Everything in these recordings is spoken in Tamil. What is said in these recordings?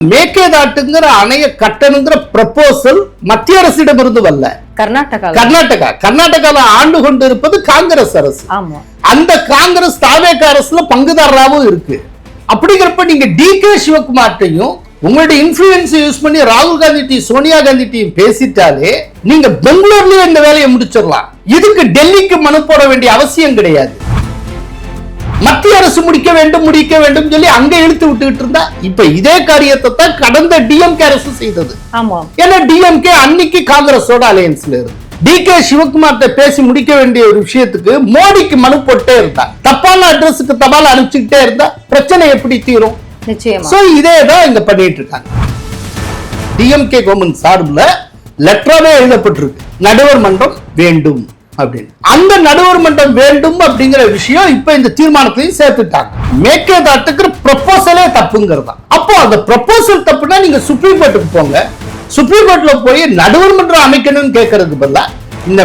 மேகேதாட்டுங்கிற அணைய கட்டணுங்கிற ப்ரப்போசல் மத்திய அரசிடமிருந்து வரல, கர்நாடகால ஆண்டு கொண்டு இருப்பது காங்கிரஸ் அரசு. அந்த காங்கிரஸ் தாவேக அரசுல பங்குதாரராகவும் இருக்கு. அப்படிங்கிறப்ப நீங்க டி.கே. சிவகுமார்ட்டையும் உங்களுடைய இன்ஃபுளுன்ஸ் யூஸ் பண்ணி ராகுல் காந்தி சோனியா காந்தி பேசிட்டாலே நீங்க பெங்களூர்லயே இந்த வேலையை முடிச்சிடலாம். இதுக்கு டெல்லிக்கு மனு போட வேண்டிய அவசியம் கிடையாது. மத்திய அரசு முடிக்க வேண்டும் சொல்லி அங்க இழுத்து விட்டுக்கிட்டு இருந்தா இப்ப இதே காரியத்தை தான் கடந்த டிஎம்கே அரசு செய்தது. ஏன்னா டிஎம்கே அன்னைக்கு காங்கிரஸோட அலையன்ஸ்ல இருந்து டி.கே. சிவகுமார்ட்ட பேசி முடிக்க வேண்டிய ஒரு விஷயத்துக்கு மோடிக்கு மனு போட்டே இருந்தா, தப்பான அட்ரஸுக்கு தபால் அனுப்பிச்சுக்கிட்டே இருந்தா பிரச்சனை எப்படி தீரும்? இதேதான் இங்க பண்ணிட்டு இருக்காங்க. டிஎம்கே கவர்மெண்ட் சார்பில் லெட்டராவே எழுதப்பட்டிருக்கு, நடுவர் மன்றம் வேண்டும் அப்படின்னு. அந்த நடுவர் மன்றம் வேண்டும் அப்படிங்கிற விஷயம் இப்ப இந்த தீர்மானத்தையும் சேர்த்துட்டாங்க. மேகேதாட்டுக்கு ப்ரொபோசலே தப்புங்கிறதா. அப்போ அந்த ப்ரொபோசல் தப்புனா நீங்க சுப்ரீம் கோர்ட்டுக்கு போங்க, சுப்ரீம் கோர்ட்ல போய் நடுவர் மன்றம் அமைக்கணும்னு கேட்கறதுக்கு பதிலா இந்த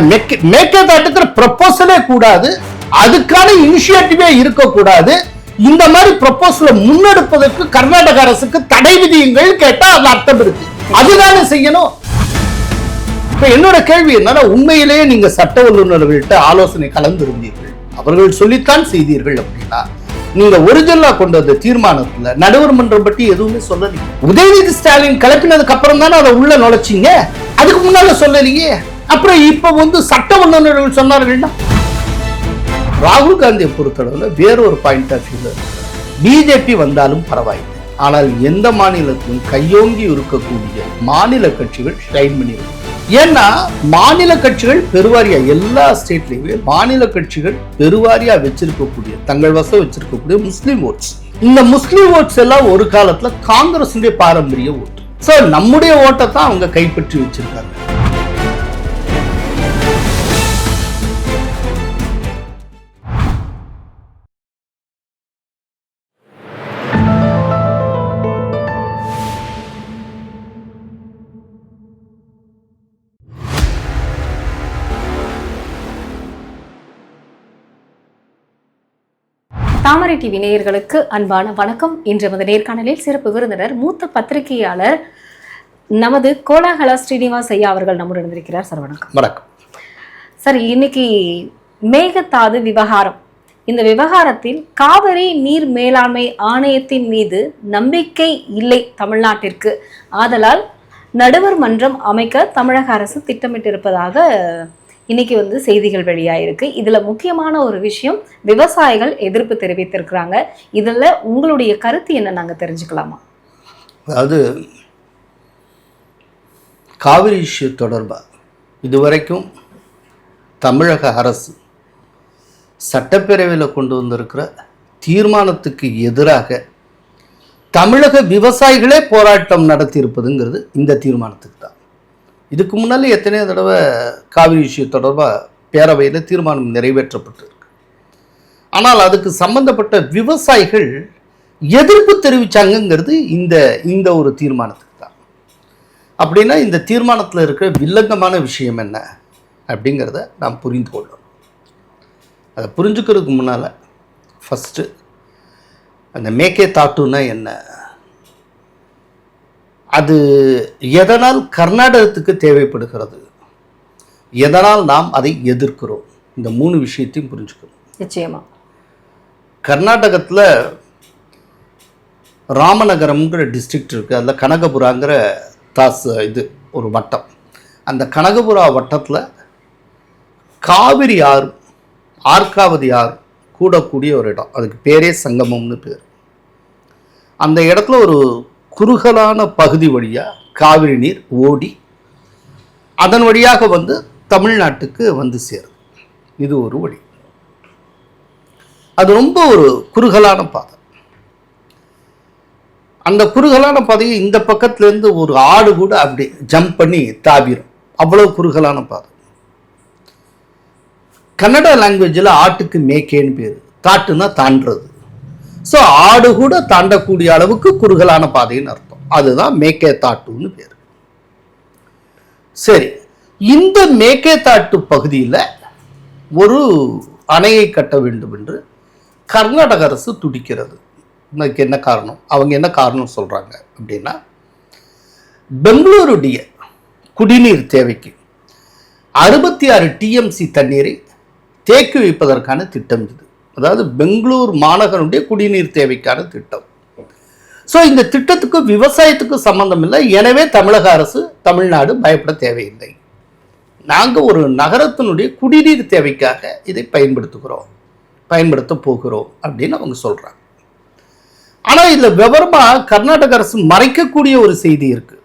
மேகேதாட்டுக்கு ப்ரொபோசலே கூடாது, அதுக்கான இனிஷியேட்டிவே இருக்கக்கூடாது, இந்த மாதிரி ப்ரொபோசலை முன்னெடுப்பதற்கு கர்நாடக அரசுக்கு தடை விதியுங்கள் கேட்டா அது அர்த்தம் இருக்கு. அதுதானே செய்யணும். இப்ப என்னோட கேள்வி என்னன்னா, உண்மையிலேயே நீங்க சட்ட வல்லுநர்கள்ட்ட ஆலோசனை கலந்திருந்தீர்கள், அவர்கள் சொல்லித்தான் செய்தீர்கள் அப்படின்னா நீங்க ஒரிஜினலா கொண்டு வந்த தீர்மானத்துல நடுவர் மன்றம் பற்றி எதுவுமே சொல்லலையே. உதயநிதி ஸ்டாலின் கிளப்பினதுக்கு அப்புறம் தானே அதை உள்ள நுழைச்சிங்க, அதுக்கு முன்னால சொல்லலையே. அப்புறம் இப்ப சட்ட வல்லுநர்கள் சொன்னார்கள்னா ராகுல் காந்தியை பொறுத்தளவுல வேறொரு பாயிண்ட் ஆஃப் வியூல பிஜேபி வந்தாலும் பரவாயில்லை, ஆனால் எந்த மாநிலத்திலும் கையோங்கி இருக்கக்கூடிய மாநில கட்சிகள் ஷைன் பண்ணிருக்கு. ஏன்னா மாநில கட்சிகள் பெருவாரியா எல்லா ஸ்டேட்லயுமே மாநில கட்சிகள் பெருவாரியா வச்சிருக்கக்கூடிய தங்கள் வசம் வச்சிருக்கக்கூடிய முஸ்லிம் ஓட்ஸ், இந்த முஸ்லிம் ஓட்ஸ் எல்லாம் ஒரு காலத்துல காங்கிரஸ் பாரம்பரிய ஓட்டு. சோ நம்முடைய ஓட்டை தான் அவங்க கைப்பற்றி வச்சிருக்காங்க. தாமரை டிவி நேயர்களுக்கு அன்பான வணக்கம். இன்று நமது நேர்காணலில் சிறப்பு விருந்தினர் மூத்த பத்திரிகையாளர் நமது கோலாகலா ஸ்ரீனிவாஸ் ஐயா அவர்கள் நம்முடன் இருந்திருக்கிறார். சார் வணக்கம். வணக்கம் சார். இன்னைக்கு மேகதாது விவகாரம், இந்த விவகாரத்தில் காவிரி நீர் மேலாண்மை ஆணையத்தின் மீது நம்பிக்கை இல்லை தமிழ்நாட்டிற்கு, ஆதலால் நடுவர் மன்றம் அமைக்க தமிழக அரசு திட்டமிட்டிருப்பதாக இன்னைக்கு செய்திகள் வெளியாயிருக்கு. இதுல முக்கியமான ஒரு விஷயம், விவசாயிகள் எதிர்ப்பு தெரிவித்திருக்கிறாங்க. இதுல உங்களுடைய கருத்து என்ன, நாங்க தெரிஞ்சுக்கலாமா? அதாவது காவிரி இஷ்யூ தொடர்பா இதுவரைக்கும் தமிழக அரசு சட்டப்பேரவையில் கொண்டு வந்திருக்கிற தீர்மானத்துக்கு எதிராக தமிழக விவசாயிகளே போராட்டம் நடத்தி இருப்பதுங்கிறது இந்த தீர்மானத்துக்கு தான். இதுக்கு முன்னாலே எத்தனையோ தடவை காவிரி இஷ்யூ தொடர்பாக பேரவையில் தீர்மானம் நிறைவேற்றப்பட்டிருக்கு. ஆனால் அதுக்கு சம்பந்தப்பட்ட விவசாயிகள் எதிர்ப்பு தெரிவித்தாங்கிறது இந்த ஒரு தீர்மானத்துக்கு தான். அப்படின்னா இந்த தீர்மானத்தில் இருக்கிற வில்லங்கமான விஷயம் என்ன அப்படிங்கிறத நாம் புரிந்து கொள்ளணும். அதை புரிஞ்சுக்கிறதுக்கு முன்னால் ஃபஸ்ட்டு அந்த மேகேதாட்டுன்னா என்ன, அது எதனால் கர்நாடகத்துக்கு தேவைப்படுகிறது, எதனால் நாம் அதை எதிர்க்கிறோம், இந்த 3 விஷயத்தையும் புரிஞ்சுக்கணும். நிச்சயமா கர்நாடகத்தில் ராமநகரம்ங்கிற டிஸ்ட்ரிக்ட் இருக்குது, அதில் கனகபுராங்கிற ஒரு வட்டம். அந்த கனகபுரா வட்டத்தில் காவிரி ஆறு ஆர்காவதி ஆறு கூடக்கூடிய ஒரு இடம், அதுக்கு பேரே சங்கமம்னு பேர். அந்த இடத்துல ஒரு குறுகலான பகுதி வழியாக காவிரி நீர் ஓடி அதன் வழியாக தமிழ்நாட்டுக்கு சேருது. இது ஒரு வழி. அது ரொம்ப ஒரு குறுகலான பாதை. அந்த குறுகலான பாதையை இந்த பக்கத்துலேருந்து ஒரு ஆடு கூட அப்படி ஜம்ப் பண்ணி தாவிரும், அவ்வளோ குறுகலான பாதை. கன்னட லாங்குவேஜில் ஆட்டுக்கு மேக்கேன்னு பேர், தாட்டுன்னா தாண்டது. ஸோ ஆடு கூட தாண்டக்கூடிய அளவுக்கு குறுகலான பாதைன்னு அர்த்தம். அதுதான் மேகேதாட்டுன்னு பேர். சரி, இந்த மேகேதாட்டு பகுதியில் ஒரு அணையை கட்ட வேண்டும் என்று கர்நாடக அரசு துடிக்கிறது. அதுக்கு என்ன காரணம், அவங்க என்ன காரணம் சொல்றாங்க அப்படின்னா, பெங்களூருடைய குடிநீர் தேவைக்கு 66 டிஎம்சி தண்ணீரை தேக்கி வைப்பதற்கான திட்டம் இது. அதாவது பெங்களூர் மாநகருடைய குடிநீர் தேவைக்கான திட்டம். ஸோ இந்த திட்டத்துக்கு விவசாயத்துக்கு சம்பந்தம் இல்லை. எனவே தமிழக அரசு, தமிழ்நாடு பயப்பட தேவையில்லை. நாங்கள் ஒரு நகரத்தினுடைய குடிநீர் தேவைக்காக இதை பயன்படுத்த போகிறோம் அப்படின்னு அவங்க சொல்றாங்க. ஆனால் இதில் விவரமாக கர்நாடக அரசு மறைக்கக்கூடிய ஒரு செய்தி இருக்கு.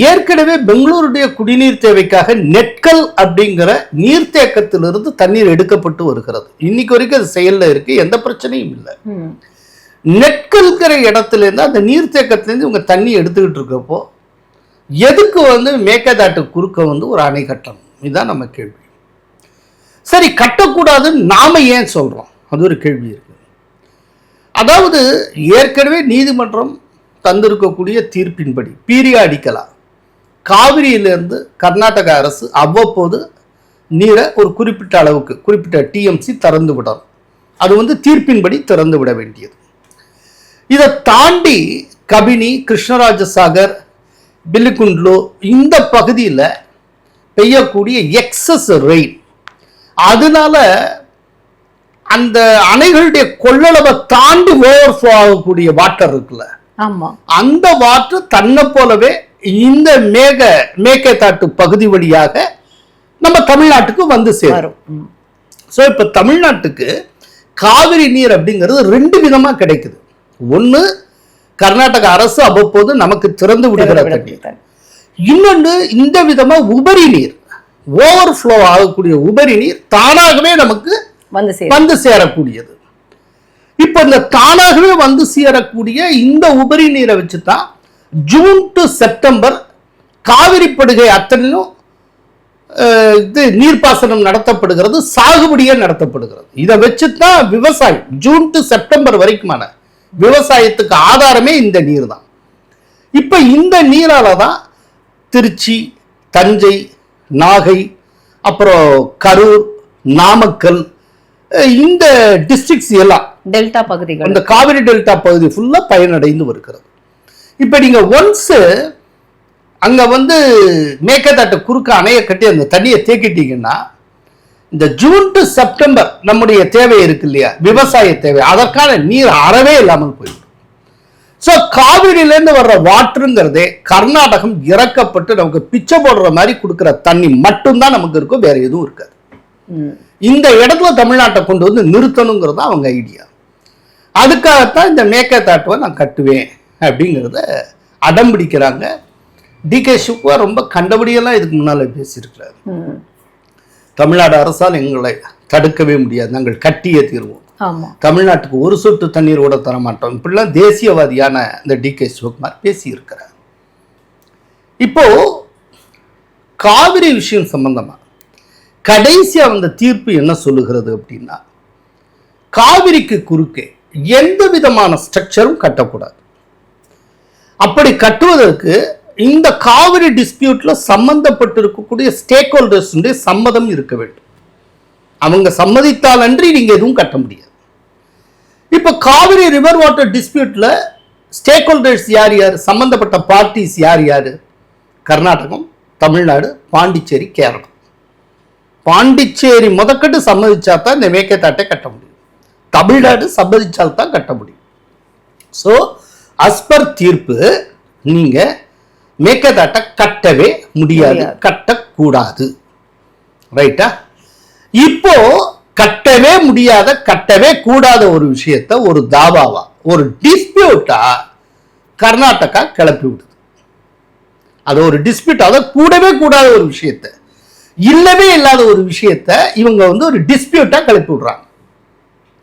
ஏற்கனவே பெங்களூருடைய குடிநீர் தேவைக்காக நெட்கல் அப்படிங்கிற நீர்த்தேக்கத்திலிருந்து தண்ணீர் எடுக்கப்பட்டு வருகிறது. இன்னைக்கு வரைக்கும் அது செயலில் இருக்கு, எந்த பிரச்சனையும் இல்லை. நெட்கல்கிற இடத்துல இருந்து அந்த நீர்த்தேக்கத்திலேருந்து இவங்க தண்ணி எடுத்துக்கிட்டு இருக்கப்போ எதுக்கு மேகதாட்டு குறுக்க ஒரு அணை கட்டணும்? இதுதான் நம்ம கேள்வி. சரி, கட்டக்கூடாதுன்னு நாம ஏன் சொல்றோம்? அது ஒரு கேள்வி இருக்கு. அதாவது ஏற்கனவே நீதிமன்றம் தந்திருக்கக்கூடிய தீர்ப்பின்படி பீரியாடிக்கலா காவிரியிலிருந்து கர்நாடக அரசு அவ்வப்போது நீரை ஒரு குறிப்பிட்ட அளவுக்கு, குறிப்பிட்ட டிஎம்சி திறந்து விடணும். அது தீர்ப்பின்படி திறந்து விட வேண்டியது. இதை தாண்டி கபினி, கிருஷ்ணராஜசாகர், பில்லிகுண்ட்லு இந்த பகுதியில் பெய்யக்கூடிய எக்ஸஸ் ரெயின், அதனால அந்த அணைகளுடைய கொள்ளளவை தாண்டி ஓவர்ஃப்ளோ ஆகக்கூடிய வாட்டர் இருக்குல்ல, அந்த வாட்டர் தன்னை போலவே இந்த மேகதாட்டு பகுதி வழியாக நம்ம தமிழ்நாட்டுக்கு வந்து சேரும். ஸோ இப்போ தமிழ்நாட்டுக்கு காவிரி நீர் அப்படிங்கிறது 2 விதமா கிடைக்குது. ஒன்று, கர்நாடக அரசு அவ்வப்போது நமக்கு திறந்து விடுகிற தண்ணீர். இன்னொன்று, இந்த விதமா உபரி நீர், ஓவர்ஃப்ளோ ஆகக்கூடிய உபரி நீர் தானாகவே நமக்கு வந்து சேரக்கூடியது. இப்ப இந்த தானாகவே வந்து சேரக்கூடிய இந்த உபரி நீரை வச்சுதான் ஜூன் டு செப்டம்பர் காவிரி படுகை அத்தனையும் நீர்ப்பாசனம் நடத்தப்படுகிறது, சாகுபடியே நடத்தப்படுகிறது. இதை வச்சுதான் விவசாயம் ஜூன் டு செப்டம்பர் வரைக்குமான விவசாயத்துக்கு ஆதாரமே இந்த நீர் தான். இப்ப இந்த நீரால தான் திருச்சி, தஞ்சை, நாகை, அப்புறம் கரூர், நாமக்கல், இந்த டிஸ்ட்ரிக்ட்ஸ் எல்லாம் டெல்டா பகுதிகள், இந்த காவிரி டெல்டா பகுதி ஃபுல்லா பயனடைந்து வருகிறது. இப்ப நீங்க ஒன்ஸ் அங்க மேகதாட்டு குறுக்க அணையை கட்டி அந்த தண்ணியை தேக்கிட்டீங்கன்னா, இந்த ஜூன் டு செப்டம்பர் நம்முடைய தேவை இருக்கு இல்லையா, விவசாய தேவை, அதற்கான நீர் அறவே இல்லாமல் போயிடும். ஸோ காவிரியிலேருந்து வர்ற வாட்டருங்கிறதே கர்நாடகம் இறக்கப்பட்டு நமக்கு பிச்சை போடுற மாதிரி கொடுக்குற தண்ணி மட்டும்தான் நமக்கு இருக்கும், வேற எதுவும் இருக்காது. இந்த இடத்துல தமிழ்நாட்டை கொண்டு நிறுத்தணுங்கிறது அவங்க ஐடியா. அதுக்காகத்தான் இந்த மேகதாட்டுவை நான் கட்டுவேன் அப்படிங்கிறத அடம் பிடிக்கிறாங்க. டி.கே. சிவா ரொம்ப கண்டபடியெல்லாம் இதுக்கு முன்னால பேசியிருக்கிறார். தமிழ்நாடு அரசால் எங்களை தடுக்கவே முடியாது, நாங்கள் கட்டியே தீர்வோம், தமிழ்நாட்டுக்கு ஒரு சொட்டு தண்ணீர் கூட தரமாட்டோம், இப்படிலாம் தேசியவாதியான இந்த டி.கே. சிவகுமார் பேசியிருக்கிறார். இப்போ காவிரி விஷயம் சம்பந்தமா கடைசியா வந்த தீர்ப்பு என்ன சொல்லுகிறது அப்படின்னா, காவிரிக்கு குறுக்கே எந்த விதமான ஸ்ட்ரக்சரும் கட்டக்கூடாது. அப்படி கட்டுவதற்கு இந்த காவிரி டிஸ்பியூட்ல சம்பந்தப்பட்டிருக்கக்கூடிய ஸ்டேக் ஹோல்டர்ஸ் சம்மதம் இருக்க வேண்டும். அவங்க சம்மதித்தால் அன்றி நீங்க எதுவும் கட்ட முடியாது. இப்ப காவிரி ரிவர் வாட்டர் டிஸ்பியூட்ல ஸ்டேக் ஹோல்டர்ஸ் யார் யார், சம்பந்தப்பட்ட பார்ட்டிஸ் யார் யாரு? கர்நாடகம், தமிழ்நாடு, பாண்டிச்சேரி, கேரளம். பாண்டிச்சேரி முதற்கட்டு சம்மதிச்சா தான் இந்த மேகதாட்டை கட்ட முடியும், தமிழ்நாடு சம்மதிச்சால் தான் கட்ட முடியும். ஸோ அஸ்பர் தீர்ப்பு நீங்க மேகதாட்டை கட்டவே முடியாது, கட்டக்கூடாது. ரைட்டா? இப்போ கட்டவே முடியாத, கட்டவே கூடாத ஒரு விஷயத்த ஒரு தாவாவா, ஒரு டிஸ்பியூட்டா கர்நாடகா கிளப்பி விடுது. அது ஒரு டிஸ்பியூட், அதை கூடவே கூடாத ஒரு விஷயத்த, இல்லவே இல்லாத ஒரு விஷயத்த இவங்க ஒரு டிஸ்பியூட்டா கிளப்பி விடுறாங்க.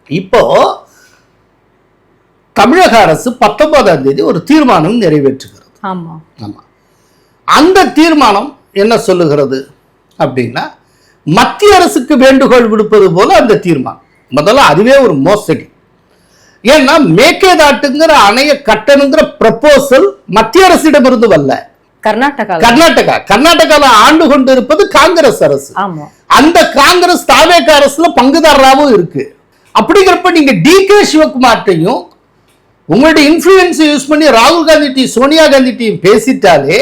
இப்போ தமிழக அரசு 19ஆம் தேதி ஒரு தீர்மானம் நிறைவேற்றுகிறது. ஆமா. அந்த தீர்மானம் என்ன சொல்லுகிறது அப்படின்னா, மத்திய அரசுக்கு வேண்டுகோள் விடுப்பது போல அந்த தீர்மானம். முதல்ல அதுவே ஒரு மோசடி. ஏன்னா மேகதாட்டுங்கிற அணையை கட்டணுங்கிற ப்ரப்போசல் மத்திய அரசிடமிருந்து வரல, கர்நாடகால ஆண்டு கொண்டு இருப்பது காங்கிரஸ் அரசு. அந்த காங்கிரஸ் தாவேக அரசுல பங்குதாரராகவும் இருக்கு. அப்படிங்கிறப்ப நீங்க டி.கே. சிவகுமார்ட்டையும் உங்களுடைய இன்ஃப்ளூயன்ஸ் யூஸ் பண்ணி ராகுல் காந்தி டீ சோனியா காந்தி டீ பேசிட்டாலே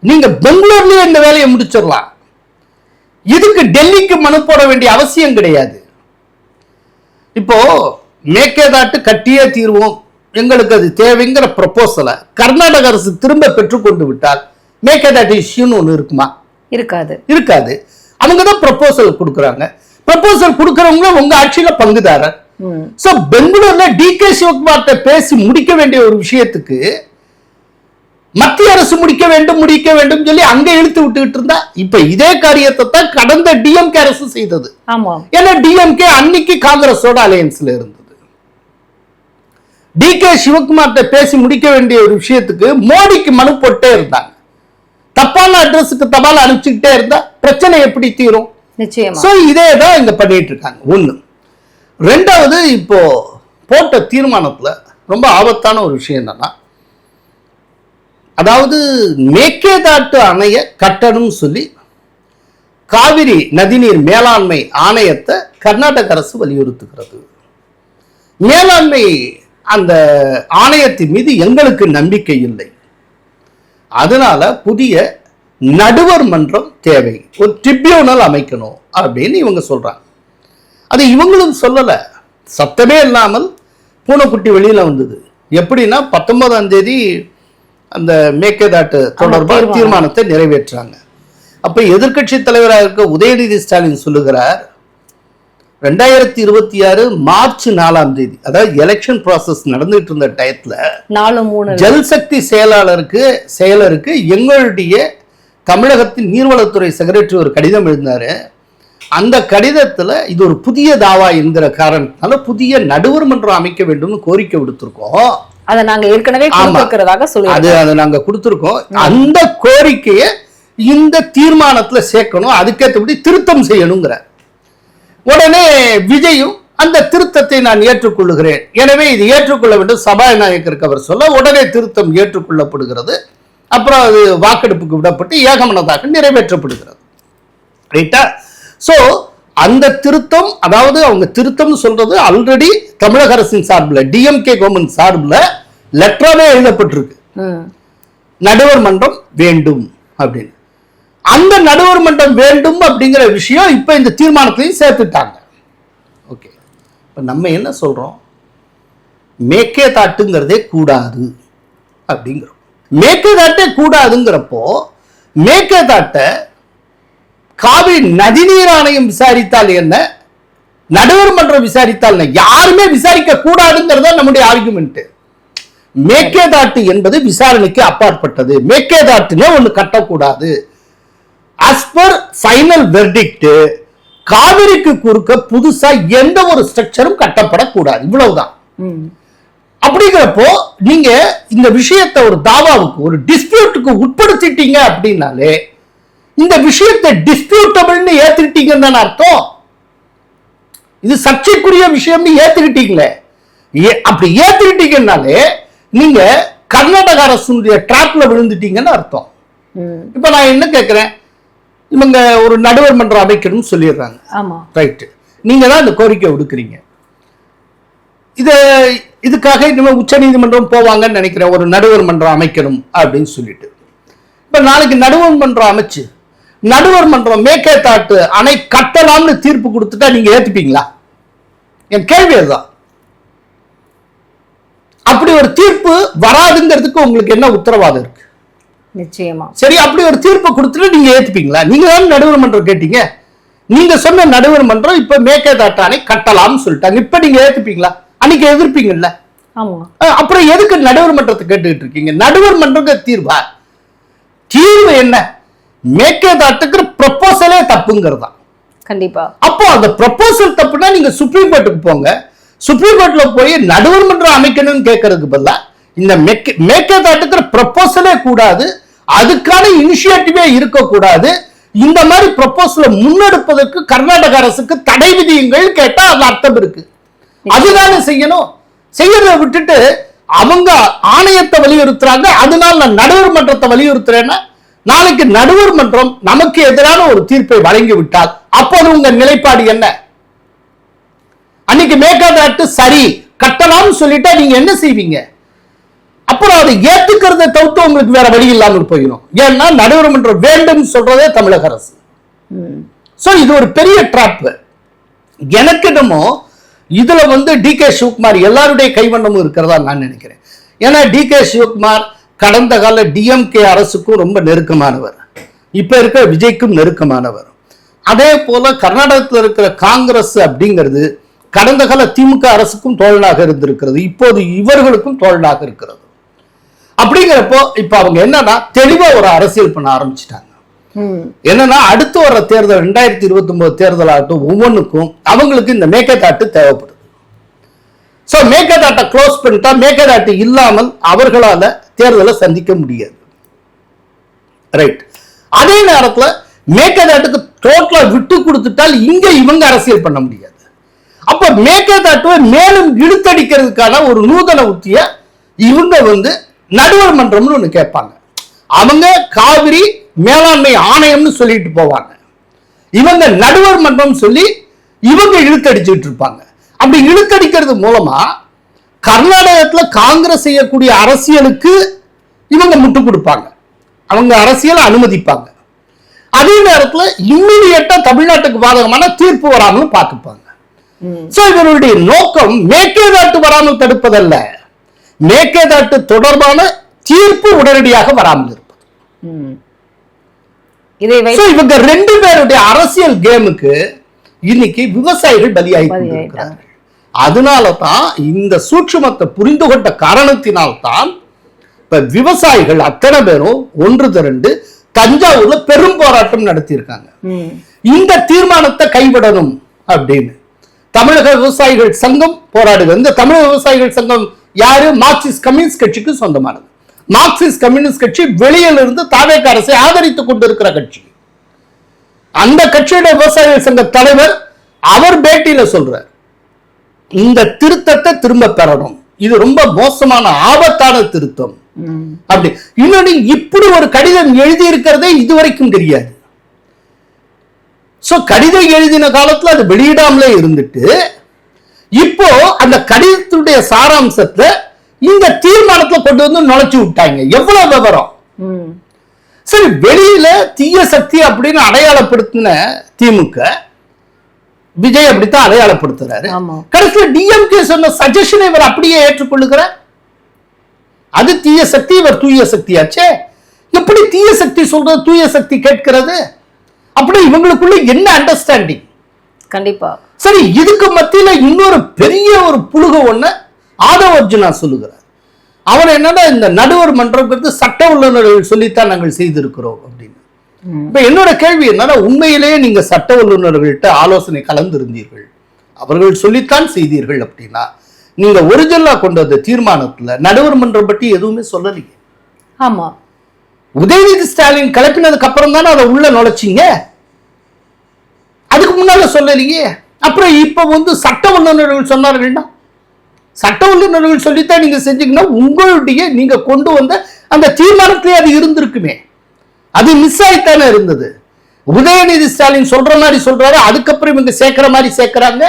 நீங்க பெங்களூர்லயே இந்த வேலையை முடிச்சிடலாம். இதுக்கு டெல்லிக்கு மனு போட வேண்டிய அவசியம் கிடையாது. இப்போ மேகேதாட்டு கட்டியே தீர்வோம், எங்களுக்கு அது தேவைங்கிற ப்ரொபோசலை கர்நாடக அரசு திரும்ப பெற்றுக்கொண்டு விட்டால் மேகேதாட்டு இஷ்யூன்னு ஒன்று இருக்குமா? இருக்காது. அவங்க தான் ப்ரொபோசல் கொடுக்குறாங்க. ப்ரொபோசல் கொடுக்கறவங்களும் உங்க ஆட்சியில பங்குதாரர். சோ பெங்களூர்ல டிகே சிவகுமார்ட்ட பேசி முடிக்க வேண்டிய ஒரு விஷயத்துக்கு மத்திய அரசு முடிக்க வேண்டும் சொல்லி அங்க இழுத்து விட்டுக்கிட்டு இருந்தா, இப்ப இதே காரியத்தை தான் கடந்த டிஎம்கே அரசு செய்தது. ஏன்னா டிஎம்கே அன்னைக்கு காங்கிரஸோட அலையன்ஸ்ல இருந்தது. டிகே சிவகுமார்ட்ட பேசி முடிக்க வேண்டிய ஒரு விஷயத்துக்கு மோடிக்கு மனு போட்டே இருந்தாங்க. தப்பான அட்ரஸுக்கு தபால் அனுப்பிச்சுக்கிட்டே இருந்தா பிரச்சனை எப்படி தீரும்? நிச்சயமா. இதே தான் இங்க பண்ணிட்டு இருக்காங்க. ஒண்ணு. ரெண்டாவது, இப்போ போட்ட தீர்மானத்துல ரொம்ப ஆபத்தான ஒரு விஷயம் என்னன்னா, அதாவது மேகேதாட்டு அணைய கட்டணும் சொல்லி காவிரி நதிநீர் மேலாண்மை ஆணையத்தை கர்நாடக அரசு வலியுறுத்துகிறது. மேலாண்மை அந்த ஆணையத்தின் மீது எங்களுக்கு நம்பிக்கை இல்லை, அதனால புதிய நடுவர் மன்றம் தேவை, ஒரு ட்ரிபியூனல் அமைக்கணும் அப்படின்னு இவங்க சொல்றாங்க. அது இவங்களும் சொல்லல, சத்தமே இல்லாமல் பூனைக்குட்டி வெளியில வந்தது. எப்படின்னா 19ஆம் தேதி அந்த மேகேதாட்டு தொடர்பாக தீர்மானத்தை நிறைவேற்றாங்க. அப்ப எதிர்கட்சி தலைவராக இருக்க உதயநிதி ஸ்டாலின் சொல்லுகிறார், 2026 மார்ச் 4ஆம் தேதி, அதாவது எலெக்ஷன் ப்ராசஸ் நடந்துட்டு இருந்த டயத்துல ஜல்சக்தி செயலருக்கு எங்களுடைய தமிழகத்தின் நீர்வளத்துறை செக்ரட்டரி ஒரு கடிதம் எழுதினாரு. அந்த கடிதத்துல இது ஒரு புதிய தாவா என்கிற காரணத்தினால புதிய நடுவர் மன்றம் அமைக்க வேண்டும் கோரிக்கை விடுத்திருக்கோம். அதை நாங்க ஏற்கனவே அதை நாங்க கொடுத்திருக்கோம். அந்த கோரிக்கையை இந்த தீர்மானத்துல சேர்க்கணும், அதுக்கேற்றபடி திருத்தம் செய்யணுங்கிற உடனே விஜயும் அந்த திருத்தத்தை நான் ஏற்றுக்கொள்ளுகிறேன், எனவே இது ஏற்றுக்கொள்ள வேண்டும் சபாநாயகருக்கு அவர் சொல்ல உடனே திருத்தம் ஏற்றுக்கொள்ளப்படுகிறது. அப்புறம் அது வாக்கெடுப்புக்கு விடப்பட்டு ஏகமனதாக நிறைவேற்றப்படுகிறது. ரைட்டா? சோ அந்த திருத்தம், அதாவது அவங்க திருத்தம் சொல்றது ஆல்ரெடி தமிழக அரசின் சார்பில் டிஎம்கே கவர்மெண்ட் சார்பில் லெட்டராவே எழுதப்பட்டிருக்கு, நடுவர் மன்றம் வேண்டும் அப்படின்னு. அந்த நடுவர் மன்றம் வேண்டும் அப்படிங்கிற விஷயம் இப்ப இந்த தீர்மானத்திலையும் சேர்த்துட்டாங்க. ஓகே, இப்ப நம்ம என்ன சொல்றோம், மேகேதாட்டுங்கிறதே கூடாது அப்படிங்கிறோம். மேகேதாட்டே கூடாதுங்கிறப்போ மேகேதாட்டை காவிரி நதிநீர் ஆணையம் விசாரித்தால் என்ன, நடுவர் மன்றம் விசாரித்தால் என்ன, யாருமே விசாரிக்க கூடாதுங்கிறத நம்முடைய ஆர்குமெண்ட். மேகேதாட்டு என்பது விசாரணைக்கு அப்பாற்பட்டது, மேகேதாட்டுல ஒண்ணு கட்டக்கூடாது. as per final verdict காவிரிக்கு குறுக்க புதுசா எந்த ஒரு ஸ்ட்ரக்சரும் கட்டப்படக்கூடாது, இவ்வளவுதான். அப்படிங்கிறப்போ நீங்க இந்த விஷயத்தை ஒரு தாவாவுக்கு ஒரு டிஸ்பியூட்டுக்கு உட்படுத்திட்டீங்க அப்படின்னாலே இந்த விஷயத்தை டிஸ்பியூட்டபிள்னு ஏத்துக்கிட்டீங்கன்னு அர்த்தம். இது சர்ச்சைக்குரிய விஷயம்னு ஏத்துக்கிட்டீங்களே, அப்படி ஏத்துக்கிட்டீங்கன்னாலே நீங்க கர்நாடக அரசுடைய டிராப்ல விழுந்துட்டீங்கன்னு அர்த்தம். இப்ப நான் என்ன கேட்கிறேன், இவங்க ஒரு நடுவர் மன்றம் அமைக்கணும்னு சொல்லிடுறாங்க. ஆமா, ரைட். நீங்க தான் இந்த கோரிக்கை விடுக்கிறீங்க. இதுக்காக இனிமே உச்ச நீதிமன்றம் போவாங்கன்னு நினைக்கிறேன், ஒரு நடுவர் மன்றம் அமைக்கணும் அப்படின்னு சொல்லிட்டு. இப்ப நாளைக்கு நடுவர் மன்றம் அமைச்சு நடுவர் மன்றம் மேகேதாட்டு அணை கட்டலாம்னு தீர்ப்பு கொடுத்துட்டா நீங்க ஏத்துப்பீங்களா? என் கேள்வி அதுதான். அப்படி ஒரு தீர்ப்பு வராதுங்கிறதுக்கு உங்களுக்கு என்ன உத்தரவாதம் இருக்கு? நிச்சயமா. சரி, அப்படி ஒரு தீர்ப்பு கொடுத்துட்டு நீங்க ஏத்துப்பீங்களா? நீங்க தான் நடுவர் மன்றம் கேட்டீங்க, நீங்க சொன்ன நடுவர் மன்றம் இப்ப மேகேதாட்டு அணை கட்டலாம்னு சொல்லிட்டாங்க, இப்ப நீங்க ஏத்துப்பீங்களா? அன்னைக்கு எதிர்ப்பீங்கல்ல. அப்புறம் எதுக்கு நடுவர் மன்றத்தை கேட்டுக்கிட்டு இருக்கீங்க? நடுவர் மன்றம் தீர்வா? தீர்வு என்ன? மேகேதாட்டுக்கு ப்ரொபோசலே தப்புங்கிறதா. கண்டிப்பா. அப்போ அந்த ப்ரொபோசல் தப்புனா நீங்க சுப்ரீம் கோர்ட்டுக்கு போங்க, சுப்ரீம் கோர்ட்ல போய் நடுவர் மன்றம் அமைக்கணும்னு கேட்கறதுக்கு பதிலா இந்த மேகேதாட்டுக்கு ப்ரொபோசலே கூடாது, அதுக்கான இனிஷியேட்டிவே இருக்கக்கூடாது, இந்த மாதிரி ப்ரொபோசலை முன்னெடுப்பதற்கு கர்நாடக அரசுக்கு தடை விதியுங்கள் கேட்டா அது அர்த்தம் இருக்கு. அதுதானே செய்யணும். செய்யறதை விட்டுட்டு அவங்க ஆணையத்தை வலியுறுத்துறாங்க, அதனால நான் நடுவர் மன்றத்தை வலியுறுத்துறேன்னா நாளைக்கு நடுவர் மன்றம் நமக்கு எதிரான ஒரு தீர்ப்பை வழங்கி விட்டால் அப்போது உங்க நிலைப்பாடு என்ன? அன்னைக்கு மேகேதாட்டு சரி கட்டலாம்னு சொல்லிட்டா நீங்க என்ன செய்வீங்க? அப்புறம் அதை ஏத்துக்கிறத தவிர்த்து உங்களுக்கு வேற வழி இல்லாமல் போயிடும். ஏன்னா நடுவர் மன்றம் வேண்டும் சொல்றதே தமிழக அரசு. சோ இது ஒரு பெரிய ட்ராப். எனக்கு என்னமோ இதுல டி.கே. சிவகுமார் எல்லாருடைய கைவண்ணமும் இருக்கிறதா நான் நினைக்கிறேன். ஏன்னா டி.கே. சிவகுமார் கடந்த கால டிஎம்கே அரசுக்கும் ரொம்ப நெருக்கமானவர், இப்ப இருக்கிற விஜய்க்கும் நெருக்கமானவர். அதே போல கர்நாடகத்தில் இருக்கிற காங்கிரஸ் அப்படிங்கிறது கடந்த கால திமுக அரசுக்கும் தோழனாக இருந்திருக்கிறது, இப்போது இவர்களுக்கும் தோழனாக இருக்கிறது. அப்படிங்கிறப்போ இப்ப அவங்க என்னன்னா தெளிவா ஒரு அரசியல் பண்ண ஆரம்பிச்சிட்டாங்க. என்னன்னா அடுத்து வர தேர்தல் 2029 தேர்தல் ஆகட்டும், ஒவ்வொன்றுக்கும் அவங்களுக்கு இந்த மேகதாட்டு தேவைப்படுது. சோ மேகதாட்டை க்ளோஸ் பண்ணிட்டா மேகதாட்டு இல்லாமல் அவர்களால தேர்தலை சந்திக்க முடியாது. ரைட். அதே நேரத்துல மேகதாட்டுக்கு டோட்டலா விட்டு கொடுத்துட்டால் இங்க இவங்க அரசியல் பண்ண முடியாது. அப்ப மேகதாட்டுவை மேலும் இழுத்தடிக்கிறதுக்கான ஒரு நூதன உத்திய இவங்க நடுவர் மன்றம்னு ஒண்ணு கேட்பாங்க. அவங்க காவிரி மேலாண்மை ஆணையம்னு சொல்லிட்டு போவாங்க, இவங்க நடுவர் மன்றம் சொல்லி இவங்க இழுத்தடிச்சுட்டு இருப்பாங்க. அப்படி இழுத்தடிக்கிறது மூலமா கர்நாடகத்துல காங்கிரஸ் செய்யக்கூடிய அரசியலுக்கு இவங்க முட்டு கொடுப்பாங்க, அவங்க அரசியலை அனுமதிப்பாங்க. அதே நேரத்துல இம்மிடியேட்டா தமிழ்நாட்டுக்கு பாதகமான தீர்ப்பு வராமல் பார்த்துப்பாங்க. சோ இவருடைய நோக்கம் மேகதாட்டு வராமல் தடுப்பதல்ல, மேகதாட்டு தொடர்பான தீர்ப்பு உடனடியாக வராமல் இருப்பது. இவங்க ரெண்டு பேருடைய அரசியல் கேமுக்கு இன்னைக்கு விவசாயிகள் பலியாகி கொண்டிருக்கிறார்கள். அதனாலதான் இந்த சூட்சுமத்தை புரிந்து கொண்ட காரணத்தினால்தான் இப்ப விவசாயிகள் அத்தனை பேரும் ஒன்று திரண்டு தஞ்சாவூர்ல பெரும் போராட்டம் நடத்தி இருக்காங்க. இந்த தீர்மானத்தை கைவிடணும் அப்படின்னு தமிழக விவசாயிகள் சங்கம் போராடுகிறது. இந்த தமிழக விவசாயிகள் சங்கம் யாரு? மார்க்சிஸ்ட் கம்யூனிஸ்ட் கட்சிக்கு சொந்தமானது. மார்க்சிஸ்ட் கம்யூனிஸ்ட் கட்சி வெளியில இருந்து தாவேக அரசை ஆதரித்துக் கொண்டிருக்கிற கட்சி. அந்த கட்சியோட விவசாயிகள் சங்க தலைவர் அவர் பேட்டியில சொல்றார், இந்த திருத்தத்தை திரும்ப பெறணும், இது ரொம்ப மோசமான ஆபத்தான திருத்தம் அப்படி. இன்னொன்னு இப்படி ஒரு கடிதம் எழுதி இருக்கிறதே இதுவரைக்கும் தெரியாது. சோ கடிதம் எழுதின காலத்துல அது வெளியிடாமலே இருந்துட்டு இப்போ அந்த கடிதத்துடைய சாராம்சத்தை இந்த தீர்மானத்துல கொண்டு நுழைச்சு விட்டாங்க. எவ்வளவு விவரம்! சரி, வெளியில தீய சக்தி அப்படின்னு அடையாளப்படுத்தின திமுக விஜய் அப்படித்தான் அடையாளப்படுத்துறாரு. கடைசியில டிஎம்கே சொன்ன சஜஷனை இவர் அப்படியே ஏற்றுக்கொள்ளுகிறார். அது தீய சக்தி, இவர் தூய சக்தியாச்சே. எப்படி தீய சக்தி சொல்றது, தூய சக்தி கேட்கிறது? அப்படி இவங்களுக்குள்ள என்ன அண்டர்ஸ்டாண்டிங்? கண்டிப்பா. சரி, இதுக்கு மத்தியில இன்னொரு பெரிய ஒரு புழுக ஒண்ணு ஆதவ அர்ஜுனா சொல்லுகிறார். அவர் என்னன்னா இந்த நடுவர் மன்றம் சட்ட வல்லுநர்கள் சொல்லித்தான் நாங்கள் செய்திருக்கிறோம் அப்படின்னு. இப்ப என்னோட கேள்வி என்னன்னா, உண்மையிலேயே நீங்க சட்ட வல்லுநர்கள்ட்ட ஆலோசனை கலந்திருந்தீர்கள், அவர்கள் சொல்லித்தான் செய்தீர்கள் அப்படின்னா நீங்க ஒரிஜினலா கொண்ட அந்த தீர்மானத்துல நடுவர் மன்றம் பற்றி எதுவுமே சொல்லலையே. ஆமா, உதயநிதி ஸ்டாலின் கிளப்பினதுக்கு அப்புறம் தானே அதை உள்ள நுழைச்சிங்க, அதுக்கு முன்னால சொல்லலையே. அப்புறம் இப்ப சட்ட வல்லுநர்கள் சொன்னார்கள்னா, சட்ட வல்லுநர்கள் சொல்லித்தான் நீங்க செஞ்சீங்கன்னா உங்களுடைய நீங்க கொண்டு வந்த அந்த தீர்மானத்திலே அது இருந்திருக்குமே, அது மிஸ் ஆயித்தானே இருந்தது. உதயநிதி ஸ்டாலின் சொல்ற மாதிரி சொல்றாரு, அதுக்கப்புறம் இவங்க சேர்க்கிற மாதிரி சேர்க்கிறாங்க.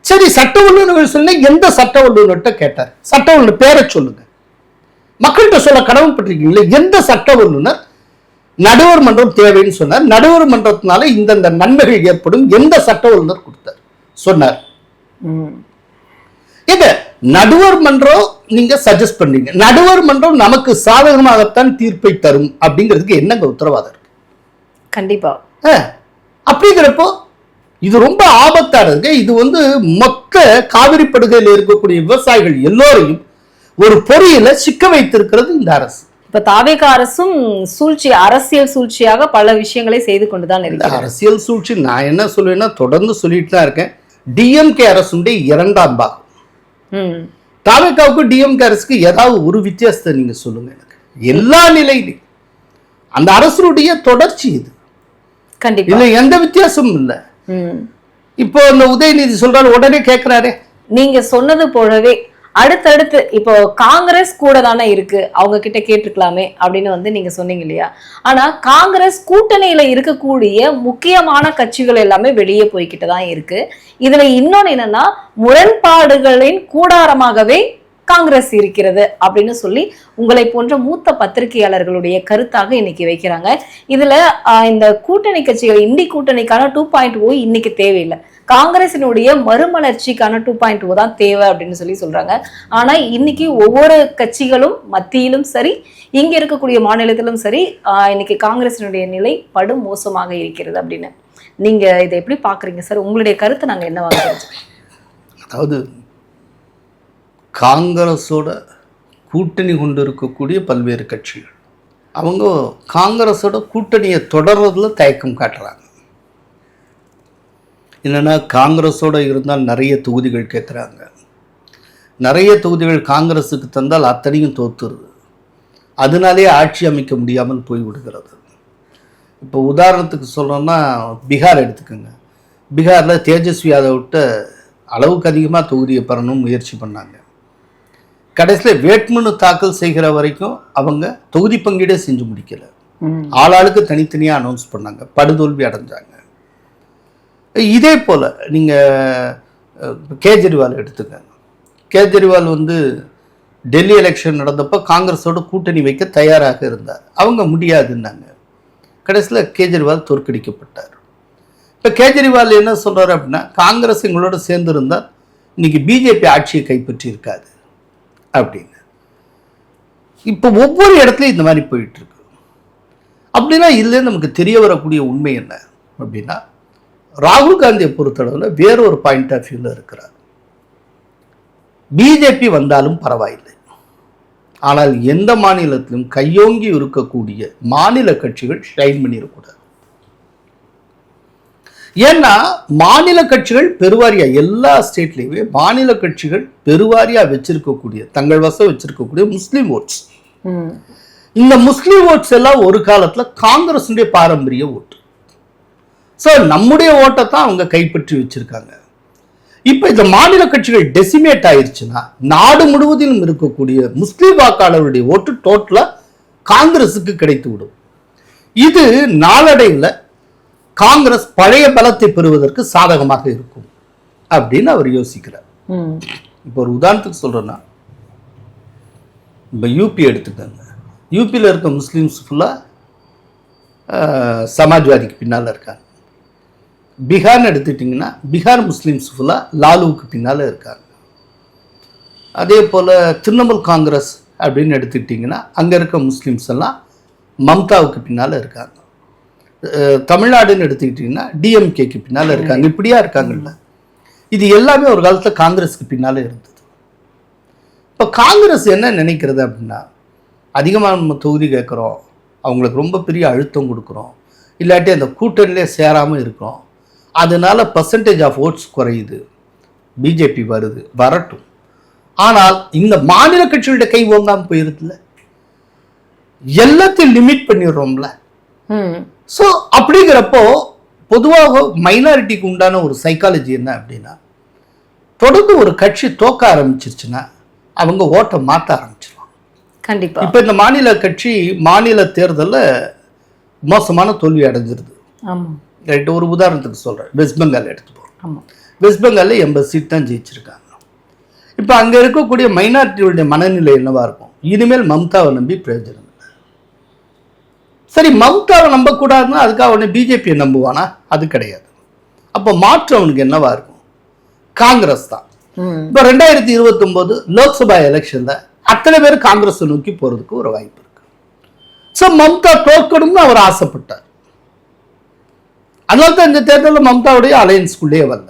சரி, சட்ட வல்லுநர்கள் சொல்ல எந்த சட்ட வல்லுநர்கிட்ட கேட்டார்? சட்ட வல்லுநர் பேரை சொல்லுங்க, மக்கள்கிட்ட சொல்ல கடமைப்பட்டிருக்கீங்களே. எந்த சட்ட வல்லுநர் நடுவர் மன்றம் தேவைன்னு சொன்னார்? நடுவர் மன்றத்தினால இந்த நன்மைகள் ஏற்படும் எந்த சட்ட வல்லுநர் கொடுத்தார் சொன்னார்? நடுவர் மன்றம் நீங்க சஜஸ்ட் பண்றீங்க, நடுவர் மன்றம் நமக்கு சாதகமாகத்தான் தீர்ப்பை தரும் அப்படிங்கிறதுக்கு என்னங்க உத்தரவாதம் இருக்கு? கண்டிப்பா. அப்படிங்கிறப்போ இது ரொம்ப ஆபத்தானது. இது மொத்த காவிரி படுகையில் இருக்கக்கூடிய விவசாயிகள் எல்லோரையும் ஒரு பொறியில சிக்க வைத்திருக்கிறது இந்த அரசு. இப்ப தாவேக அரசும் சூழ்ச்சி, அரசியல் சூழ்ச்சியாக பல விஷயங்களை செய்து கொண்டுதான் இருக்கு. அரசியல் சூழ்ச்சி நான் என்ன சொல்லுவேன்னா, தொடர்ந்து சொல்லிட்டு தான் இருக்கேன், டிஎம்கே அரசுடைய இரண்டாம் பாகம். தாவேகாவுக்கு டிஎம்கே அரசுக்கு ஏதாவது ஒரு வித்தியாசத்தை நீங்க சொல்லுங்க எனக்கு. எல்லா நிலையிலும் அந்த அரசுடைய தொடர்ச்சி இது. கண்டிப்பா இல்ல, எந்த வித்தியாசமும் இல்ல. இப்போ இந்த உதயநிதி சொல்றாரு, உடனே கேட்கிறாரே, நீங்க சொன்னது போலவே அடுத்தடுத்து இப்போ காங்கிரஸ் கூட தானே இருக்கு, அவங்க கிட்ட கேட்டுக்கலாமே அப்படின்னு வந்து நீங்க சொன்னீங்க இல்லையா? ஆனா காங்கிரஸ் கூட்டணியில இருக்கக்கூடிய முக்கியமான கட்சிகள் எல்லாமே வெளியே போய்கிட்டு தான் இருக்கு. இதுல இன்னொன்னு என்னன்னா, முரண்பாடுகளின் கூடாரமாகவே காங்கிரஸ் இருக்கிறது அப்படின்னு சொல்லி உங்களை போன்ற மூத்த பத்திரிகையாளர்களுடைய கருத்தாக இன்னைக்கு வைக்கிறாங்க. இதுல இந்த கூட்டணி கட்சிகள், இந்தி கூட்டணிக்கான 2.0 இன்னைக்கு தேவையில்லை, காங்கிரசினுடைய மறுமலர்ச்சிக்கான 2.0 தான் தேவை அப்படின்னு சொல்லி சொல்றாங்க. ஆனா இன்னைக்கு ஒவ்வொரு கட்சிகளும் மத்தியிலும் சரி, இங்க இருக்கக்கூடிய மாநிலத்திலும் சரி, இன்னைக்கு காங்கிரசினுடைய நிலை படு மோசமாக இருக்கிறது அப்படின்னு நீங்க இதை எப்படி பாக்குறீங்க சார்? உங்களுடைய கருத்தை நாங்க என்னவாக தெரிஞ்சுக்கணும்? அதாவது காங்கிரஸோட கூட்டணி கொண்டு இருக்கக்கூடிய பல்வேறு கட்சிகள் அவங்க காங்கிரஸோட கூட்டணியை தொடர்றதுல தயக்கம் காட்டுறாங்க. என்னென்னா, காங்கிரஸோட இருந்தால் நிறைய தொகுதிகள் கேட்குறாங்க, நிறைய தொகுதிகள் காங்கிரஸுக்கு தந்தால் அத்தனையும் தோத்துருது, அதனாலே ஆட்சி அமைக்க முடியாமல் போய்விடுகிறது. இப்போ உதாரணத்துக்கு சொல்லணும்னா பீகார் எடுத்துக்கோங்க. பீகாரில் தேஜஸ்வி யாதவ்கிட்ட அளவுக்கு அதிகமாக தொகுதியை பெறணும்னு முயற்சி பண்ணாங்க. கடைசியில் வேட்புமனு தாக்கல் செய்கிற வரைக்கும் அவங்க தொகுதி பங்கீடே செஞ்சு முடிக்கல, ஆளாளுக்கு தனித்தனியாக அனௌன்ஸ் பண்ணாங்க, படுதோல்வி அடைஞ்சாங்க. இதே போல் நீங்கள் கேஜ்ரிவால் எடுத்துக்கங்க. கேஜ்ரிவால் வந்து டெல்லி எலெக்ஷன் நடந்தப்போ காங்கிரஸோட கூட்டணி வைக்க தயாராக இருந்தார், அவங்க முடியாதுன்னாங்க. கடைசியில் கேஜ்ரிவால் தோற்கடிக்கப்பட்டார். இப்போ கேஜ்ரிவால் என்ன சொல்கிறார் அப்படின்னா, காங்கிரஸ் எங்களோட சேர்ந்து இருந்தால் இன்னைக்கு பிஜேபி ஆட்சியை கைப்பற்றி இருக்காது அப்படின்னு. இப்போ ஒவ்வொரு இடத்துலையும் இந்த மாதிரி போயிட்டு இருக்கு. அப்படின்னா இதுல நமக்கு தெரிய வரக்கூடிய உண்மை என்ன அப்படின்னா, ராகுல் காந்தியை பொறுத்தளவில் வேற ஒரு பாயிண்ட் ஆஃப் வியூல இருக்கிறார். பிஜேபி வந்தாலும் பரவாயில்லை, ஆனால் எந்த மாநிலத்திலும் கையோங்கி இருக்கக்கூடிய மாநில கட்சிகள் ஷைன் பண்ணிடக்கூடாது. ஏன்னா மாநில கட்சிகள் பெருவாரியா எல்லா ஸ்டேட்லயுமே மாநில கட்சிகள் பெருவாரியா வச்சிருக்கக்கூடிய, தங்கள் வசம் வச்சிருக்கக்கூடிய முஸ்லீம் ஓட்ஸ், இந்த முஸ்லீம் ஓட்ஸ் எல்லாம் ஒரு காலத்துல காங்கிரஸுடைய பாரம்பரிய ஓட்டு. ஸோ நம்முடைய ஓட்டை தான் அவங்க கைப்பற்றி வச்சிருக்காங்க. இப்ப இந்த மாநில கட்சிகள் டெசிமேட் ஆயிருச்சுன்னா நாடு முழுவதிலும் இருக்கக்கூடிய முஸ்லீம் வாக்காளருடைய ஓட்டு டோட்டலா காங்கிரஸுக்கு கிடைத்து விடும். இது நாளடைவில் காங்கிரஸ் பழைய பலத்தை பெறுவதற்கு சாதகமாக இருக்கும் அப்படின்னு அவர் யோசிக்கிறார். இப்போ ஒரு உதாரணத்துக்கு சொல்றேன்னா, இப்போ யூபி எடுத்துக்கோங்க. யூபியில் இருக்க முஸ்லீம்ஸ் ஃபுல்லாக சமாஜ்வாதிக்கு பின்னால் இருக்காங்க. பீகார்னு எடுத்துக்கிட்டிங்கன்னா பீகார் முஸ்லீம்ஸ் ஃபுல்லாக லாலுவுக்கு பின்னால் இருக்காங்க. அதே போல் திரிணாமுல் காங்கிரஸ் அப்படின்னு எடுத்துக்கிட்டிங்கன்னா அங்கே இருக்க முஸ்லீம்ஸ் எல்லாம் மம்தாவுக்கு பின்னால் இருக்காங்க. தமிழ்நாடுன்னு எடுத்துக்கிட்டிங்கன்னா டிஎம்கேக்கு பின்னால் இருக்காங்க. இப்படியா இருக்காங்கல்ல, இது எல்லாமே ஒரு காலத்தில் காங்கிரஸுக்கு பின்னால் இருந்தது. இப்போ காங்கிரஸ் என்ன நினைக்கிறது அப்படின்னா, அதிகமாக நம்ம தொகுதி கேட்குறோம், அவங்களுக்கு ரொம்ப பெரிய அழுத்தம் கொடுக்குறோம், இல்லாட்டி அந்த கூட்டணியிலே சேராமல் இருக்கிறோம், அதனால பர்சன்டேஜ் ஆஃப் ஓட்ஸ் குறையுது, பிஜேபி வருது, வரட்டும். ஆனால் இந்த மாநில கட்சிகளுடைய கை ஓங்காமல் போயிருதுல, எல்லாத்தையும் லிமிட் பண்ணிடுறோம்ல. ஸோ அப்படிங்கிறப்போ பொதுவாக மைனாரிட்டிக்கு உண்டான ஒரு சைக்காலஜி என்ன அப்படின்னா, தொடர்ந்து ஒரு கட்சி தோக்க ஆரம்பிச்சிருச்சுன்னா அவங்க ஓட்டை மாற்ற ஆரம்பிச்சிருவாங்க. கண்டிப்பா. இப்போ இந்த மாநில கட்சி மாநில தேர்தலில் மோசமான தோல்வி அடைஞ்சிருது. ரைட், ஒரு உதாரணத்துக்கு சொல்கிறேன், வெஸ்ட் பெங்கால் எடுத்துப்போம். வெஸ்ட் பெங்காலில் 80 சீட் தான் ஜெயிச்சிருக்காங்க. இப்போ அங்கே இருக்கக்கூடிய மைனாரிட்டியுடைய மனநிலை என்னவா இருக்கும், இனிமேல் மம்தாவை நம்பி பிரயோஜனம். சரி, மம்தாவை நம்பக்கூடாதுன்னா அதுக்காக உடனே பிஜேபியை நம்புவானா? அது கிடையாது. அப்போ மாற்று அவனுக்கு என்னவா இருக்கும், காங்கிரஸ் தான். இப்போ 2029 லோக்சபா எலெக்ஷன்ல அத்தனை பேர் காங்கிரஸை நோக்கி போறதுக்கு ஒரு வாய்ப்பு இருக்கு. ஸோ மம்தா தோற்கணும்னு அவர் ஆசைப்பட்டார். அதனால தான் இந்த தேர்தலில் மம்தாவுடைய அலையன்ஸ்குள்ளே வரல.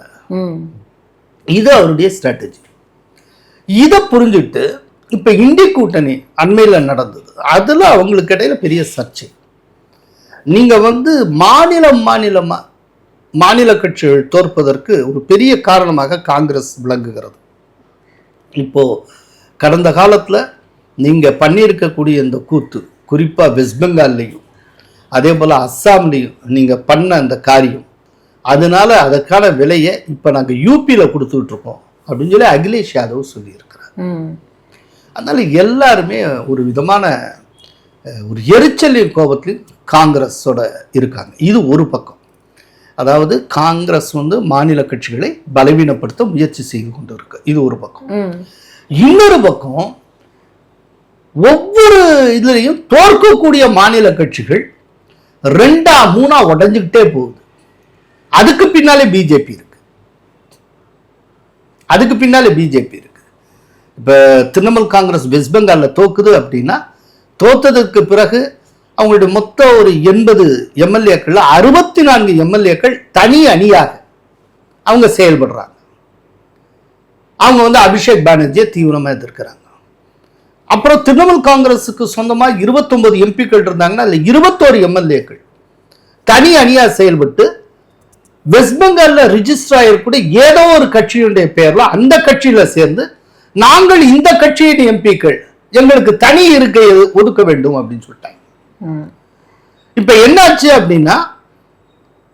இது அவருடைய ஸ்ட்ராட்டஜி. இதை புரிஞ்சுட்டு இப்ப இந்திய கூட்டணி அண்மையில் நடந்தது, அதுல அவங்களுக்கு இடையில பெரிய சர்ச்சை. நீங்க மாநில கட்சிகள் தோற்பதற்கு ஒரு பெரிய காரணமாக காங்கிரஸ் விளங்குகிறது. இப்போ கடந்த காலத்துல நீங்க பண்ணியிருக்கக்கூடிய இந்த கூத்து, குறிப்பா வெஸ்ட் பெங்கால்லையும் அதே போல அஸ்ஸாம்லையும் நீங்க பண்ண அந்த காரியம், அதனால அதற்கான விலையை இப்ப நாங்க யூபியில கொடுத்துட்டு இருக்கோம் அப்படின்னு சொல்லி அகிலேஷ் யாதவ் சொல்லியிருக்கிறார். அதனால எல்லாருமே ஒரு விதமான ஒரு எரிச்சலையும் கோபத்திலையும் காங்கிரஸோட இருக்காங்க. இது ஒரு பக்கம். அதாவது காங்கிரஸ் வந்து மாநில கட்சிகளை பலவீனப்படுத்த முயற்சி செய்து கொண்டு இருக்கு. இது ஒரு பக்கம். இன்னொரு பக்கம் ஒவ்வொரு இதுலையும் தோற்கக்கூடிய மாநில கட்சிகள் 2 3 உடைஞ்சுக்கிட்டே போகுது. அதுக்கு பின்னாலே பிஜேபி இருக்கு. இப்ப திரிணாமுல் காங்கிரஸ் வெஸ்ட் பெங்கால்ல தோக்குது அப்படின்னா, தோத்ததுக்கு பிறகு அவங்களுடைய மொத்த ஒரு 80 எம்எல்ஏக்கள் 64 எம்எல்ஏக்கள் தனி அணியாக அவங்க செயல்படுறாங்க. அவங்க வந்து அபிஷேக் பானர்ஜியை தீவிரமாக எதிர்க்கிறாங்க. அப்புறம் திரிணாமுல் காங்கிரஸுக்கு சொந்தமாக 29 எம்பிக்கள் இருந்தாங்கன்னா அதில் 21 எம்எல்ஏக்கள் தனி அணியாக செயல்பட்டு வெஸ்ட் பெங்கால்ல ரிஜிஸ்டர் ஆகிருக்கூடிய ஏதோ ஒரு கட்சியுடைய பெயர்ல அந்த கட்சியில சேர்ந்து நாங்கள் இந்த கட்சியின் எம்பிக்கள் எங்களுக்கு தனி இருக்கை ஒதுக்க வேண்டும் அப்படின்னு சொல்லிட்டாங்க. இப்ப என்னாச்சு அப்படின்னா,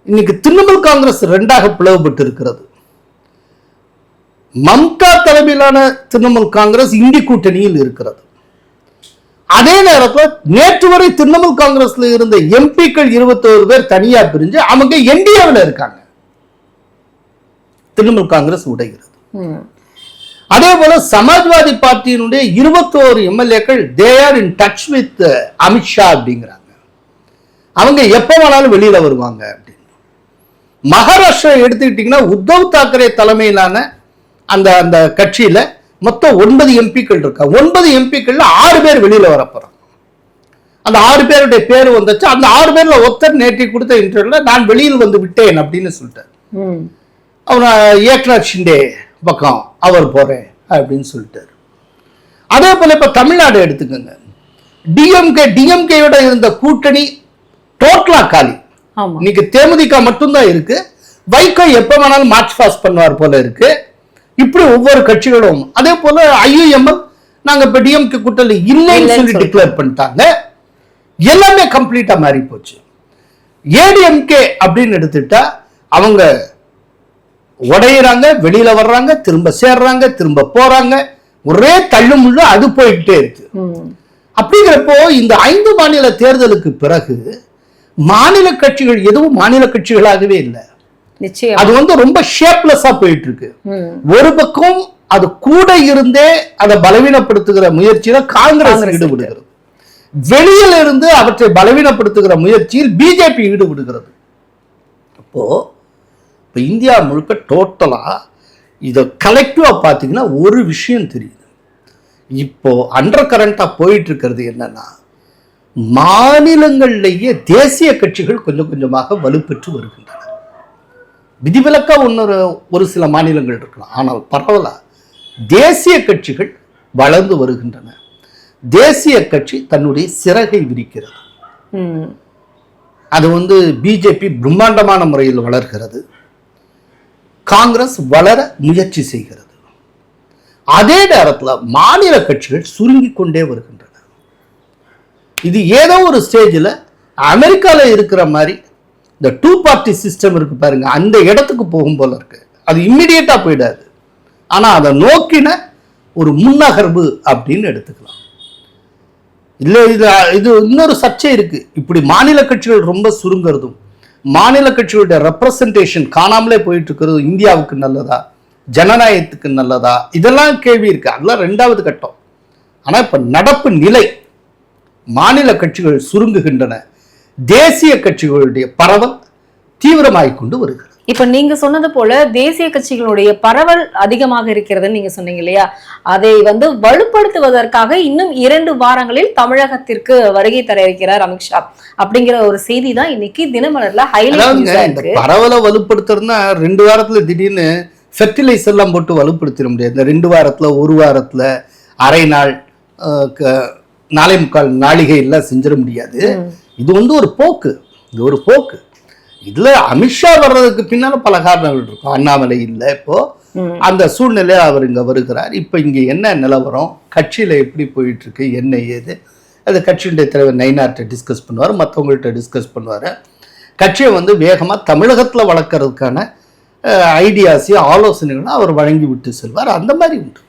இன்னைக்கு திரிணாமுல் காங்கிரஸ் 2ஆக பிளவுபட்டு இருக்கிறது. மம்தா தலைமையிலான திரிணாமுல் காங்கிரஸ் இந்தி கூட்டணியில் இருக்கிறது. அதே நேரத்தில் நேற்று வரை திரிணாமுல் காங்கிரஸ்ல இருந்த எம்பிக்கள் 21 பேர் தனியா பிரிஞ்சு அவங்க என்டிஏவில் இருக்காங்க. திரிணாமுல் காங்கிரஸ் உடைகிறது. அதே போல சமாஜ்வாதி பார்ட்டியினுடைய 21 எம்எல்ஏக்கள் they are in touch with Amit Shah அப்படிங்கிறாங்க. அவங்க எப்ப வேணாலும் வெளியில வருவாங்க அப்படின்னு. மகாராஷ்டிரா எடுத்துக்கிட்டீங்கன்னா உத்தவ் தாக்கரே தலைமையிலான அந்த அந்த கட்சியில மொத்தம் 9 எம்பிக்கள் இருக்கா. 9 எம்பிக்கள்ல 6 பேர் வெளியில வரப்போறாங்க. அந்த 6 பேருடைய பேர் வந்துச்சு. அந்த 6 பேர்ல ஒருத்தர் நேற்று கொடுத்த இன்டர்வியூல நான் வெளியில் வந்து விட்டேன் அப்படின்னு சொல்லிட்டார். அவர் ஏக்நாத் ஷிண்டே பக்கம் அவர் போறேன் அப்படின்னு சொல்லிட்டாரு. அதே போல இப்ப தமிழ்நாடு எடுத்துக்கோங்க. டிஎம்கேயோட இருந்த கூட்டணி டோட்டலா காலி. இன்னைக்கு தேமுதிக மட்டும்தான் இருக்கு. வைகோ எப்ப வேணாலும் மார்ச் பாஸ் பண்ணுவார் போல இருக்கு. இப்படி ஒவ்வொரு கட்சிகளும் அதே போல ஐயுஎம்எல் நாங்க இப்ப டிஎம்கே கூட்டணி இல்லைன்னு சொல்லி டிக்ளேர் பண்ணிட்டாங்க. எல்லாமே கம்ப்ளீட்டா மாறி போச்சு. ஏடிஎம்கே அப்படின்னு எடுத்துட்டா அவங்க உடையிறாங்க, வெளியில வர்றாங்க, திரும்ப சேர்றாங்க, திரும்ப போறாங்க, ஒரே தள்ளு முள்ளு அது போய்கிட்டே இருக்கு. அப்படிங்கிறப்போ இந்த 5 மாநில தேர்தலுக்கு பிறகு மாநில கட்சிகள் எதுவும் மாநில கட்சிகளாகவே இல்லை. அது வந்து ரொம்ப ஷேப்லெஸ்ஸா போயிட்டு இருக்கு. ஒரு பக்கம் அது கூட இருந்தே அதை பலவீனப்படுத்துகிற முயற்சியில காங்கிரஸ் ஈடுபடுகிறது. வெளியில இருந்து அவற்றை பலவீனப்படுத்துகிற முயற்சியில் பிஜேபி ஈடுபடுகிறது. அப்போ இந்தியா முழுக்க டோட்டலா இதை கலெக்டிவா பார்த்தீங்கன்னா ஒரு விஷயம் தெரியுது. இப்போ அண்டர் கரண்டா போயிட்டு இருக்கிறது என்னன்னா, மாநிலங்களிலேயே தேசிய கட்சிகள் கொஞ்சம் கொஞ்சமாக வலுப்பெற்று வருகின்றன. விதிவிலக்கா ஒரு சில மாநிலங்கள் இருக்கலாம், ஆனால் பரவலா தேசிய கட்சிகள் வளர்ந்து வருகின்றன. தேசிய கட்சி தன்னுடைய சிறகை விரிக்கிறது. அது வந்து பிஜேபி பிரம்மாண்டமான முறையில் வளர்கிறது. காங்கிரஸ் வளர முயற்சி செய்கிறது. அதே நேரத்தில் மாநில கட்சிகள் சுருங்கி கொண்டே வருகின்றன. இது ஏதோ ஒரு ஸ்டேஜில் அமெரிக்காவில் இருக்கிற மாதிரி இந்த 2 பார்ட்டி சிஸ்டம் இருக்கு பாருங்க, அந்த இடத்துக்கு போகும் போல இருக்கு. அது இம்மிடியேட்டா போயிடாது, ஆனா அதை நோக்கின ஒரு முன்னகர்வு அப்படின்னு எடுத்துக்கலாம். இல்லை இது இன்னொரு சர்ச்சை இருக்கு. இப்படி மாநில கட்சிகள் ரொம்ப சுருங்கிறதும் மாநில கட்சிகளுடைய ரெப்ரசன்டேஷன் காணாமலே போயிட்டு இருக்கிறது இந்தியாவுக்கு நல்லதா, ஜனநாயகத்துக்கு நல்லதா, இதெல்லாம் கேள்வி இருக்கு. அதெல்லாம் 2வது கட்டம். ஆனா இப்ப நடப்பு நிலை மாநில கட்சிகள் சுருங்குகின்றன. தேசிய கட்சிகளுடைய பரவல் தீவிரமாகிக் கொண்டு வருகிறது. இப்ப நீங்க சொன்னது போல தேசிய கட்சிகளுடைய பரவல் அதிகமாக இருக்கிறதுன்னு நீங்க சொன்னீங்க இல்லையா? அதை வந்து வலுப்படுத்துவதற்காக இன்னும் 2 வாரங்களில் தமிழகத்திற்கு வருகை தர இருக்கிறார் அமித்ஷா அப்படிங்கிற ஒரு செய்தி தான் இன்னைக்கு தினமலர்ல ஹைலைட். பரவலை வலுப்படுத்துறதுன்னா 2 வாரத்துல திடீர்னு ஃபெர்டிலைசர் எல்லாம் போட்டு வலுப்படுத்திட முடியாது. இந்த 2 வாரத்துல 1 வாரத்துல அரை நாள் 4.25 நாளிகை எல்லாம் செஞ்சிட முடியாது. இது வந்து ஒரு போக்கு. இது ஒரு போக்கு. இதுல அமித்ஷா வர்றதுக்கு பின்னால பல காரணங்கள் இருக்கும். அண்ணாமலை இல்லை, இப்போ அந்த சூழ்நிலை அவர் இங்க வருகிறார். இப்ப இங்க என்ன நிலவரம், கட்சியில எப்படி போயிட்டு இருக்கு, என்ன ஏது, அது கட்சியுடைய தலைவர் நயினார்ட்ட டிஸ்கஸ் பண்ணுவார், மற்றவங்கள்ட்ட டிஸ்கஸ் பண்ணுவார். கட்சியை வந்து வேகமா தமிழகத்துல வளர்க்கறதுக்கான ஐடியாஸையும் ஆலோசனைகளும் அவர் வழங்கி விட்டு செல்வார். அந்த மாதிரி உண்டு.